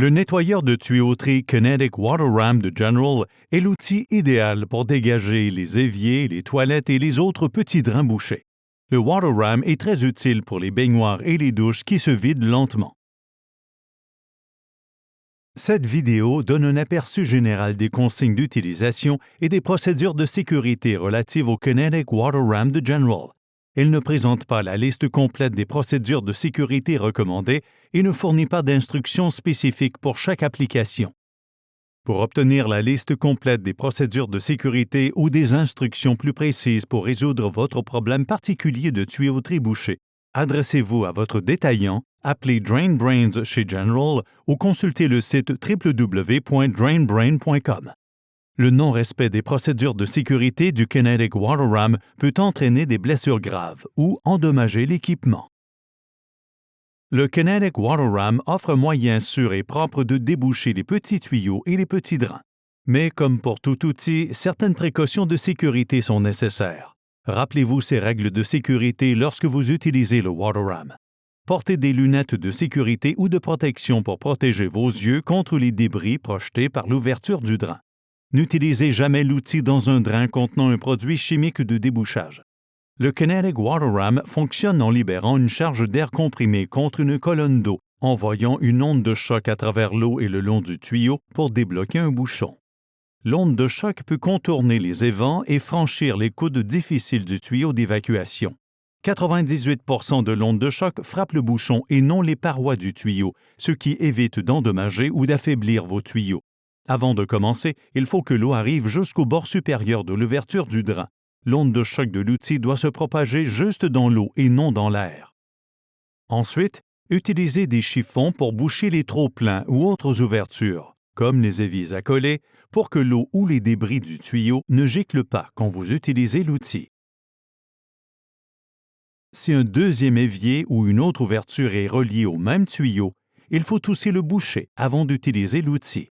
Le nettoyeur de tuyauterie Kinetic Water Ram de General est l'outil idéal pour dégager les éviers, les toilettes et les autres petits drains bouchés. Le Water Ram est très utile pour les baignoires et les douches qui se vident lentement. Cette vidéo donne un aperçu général des consignes d'utilisation et des procédures de sécurité relatives au Kinetic Water Ram de General. Elle ne présente pas la liste complète des procédures de sécurité recommandées et ne fournit pas d'instructions spécifiques pour chaque application. Pour obtenir la liste complète des procédures de sécurité ou des instructions plus précises pour résoudre votre problème particulier de tuyauterie bouchée, adressez-vous à votre détaillant, appelez DrainBrains chez General ou consultez le site www.drainbrain.com. Le non-respect des procédures de sécurité du Kinetic Water Ram peut entraîner des blessures graves ou endommager l'équipement. Le Kinetic Water Ram offre un moyen sûr et propre de déboucher les petits tuyaux et les petits drains. Mais comme pour tout outil, certaines précautions de sécurité sont nécessaires. Rappelez-vous ces règles de sécurité lorsque vous utilisez le Water Ram. Portez des lunettes de sécurité ou de protection pour protéger vos yeux contre les débris projetés par l'ouverture du drain. N'utilisez jamais l'outil dans un drain contenant un produit chimique de débouchage. Le Kinetic Water Ram fonctionne en libérant une charge d'air comprimé contre une colonne d'eau, envoyant une onde de choc à travers l'eau et le long du tuyau pour débloquer un bouchon. L'onde de choc peut contourner les évents et franchir les coudes difficiles du tuyau d'évacuation. 98% de l'onde de choc frappe le bouchon et non les parois du tuyau, ce qui évite d'endommager ou d'affaiblir vos tuyaux. Avant de commencer, il faut que l'eau arrive jusqu'au bord supérieur de l'ouverture du drain. L'onde de choc de l'outil doit se propager juste dans l'eau et non dans l'air. Ensuite, utilisez des chiffons pour boucher les trop-pleins ou autres ouvertures, comme les éviers accolés, pour que l'eau ou les débris du tuyau ne giclent pas quand vous utilisez l'outil. Si un deuxième évier ou une autre ouverture est relié au même tuyau, il faut aussi le boucher avant d'utiliser l'outil.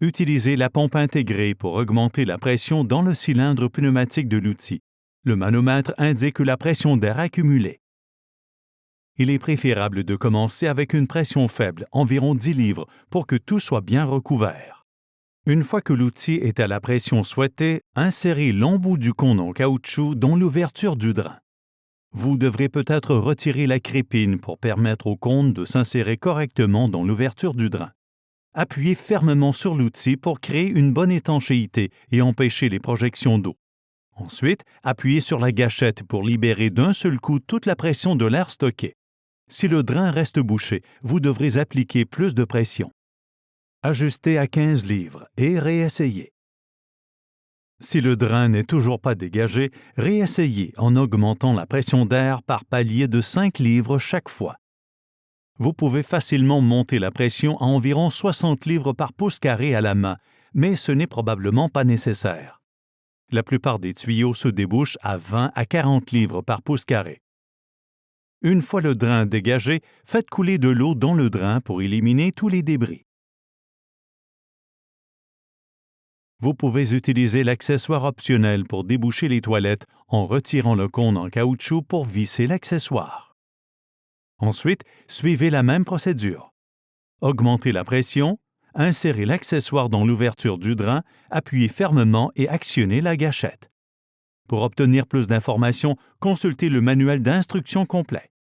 Utilisez la pompe intégrée pour augmenter la pression dans le cylindre pneumatique de l'outil. Le manomètre indique la pression d'air accumulée. Il est préférable de commencer avec une pression faible, environ 10 livres, pour que tout soit bien recouvert. Une fois que l'outil est à la pression souhaitée, insérez l'embout du cône en caoutchouc dans l'ouverture du drain. Vous devrez peut-être retirer la crépine pour permettre au cône de s'insérer correctement dans l'ouverture du drain. Appuyez fermement sur l'outil pour créer une bonne étanchéité et empêcher les projections d'eau. Ensuite, appuyez sur la gâchette pour libérer d'un seul coup toute la pression de l'air stocké. Si le drain reste bouché, vous devrez appliquer plus de pression. Ajustez à 15 livres et réessayez. Si le drain n'est toujours pas dégagé, réessayez en augmentant la pression d'air par palier de 5 livres chaque fois. Vous pouvez facilement monter la pression à environ 60 livres par pouce carré à la main, mais ce n'est probablement pas nécessaire. La plupart des tuyaux se débouchent à 20 à 40 livres par pouce carré. Une fois le drain dégagé, faites couler de l'eau dans le drain pour éliminer tous les débris. Vous pouvez utiliser l'accessoire optionnel pour déboucher les toilettes en retirant le cône en caoutchouc pour visser l'accessoire. Ensuite, suivez la même procédure. Augmentez la pression, insérez l'accessoire dans l'ouverture du drain, appuyez fermement et actionnez la gâchette. Pour obtenir plus d'informations, consultez le manuel d'instruction complet.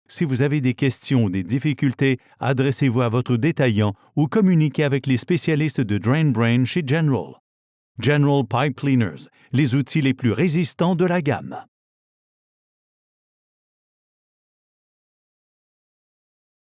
Si vous avez des questions ou des difficultés, adressez-vous à votre détaillant ou communiquez avec les spécialistes de DrainBrain chez General. General Pipe Cleaners, les outils les plus résistants de la gamme.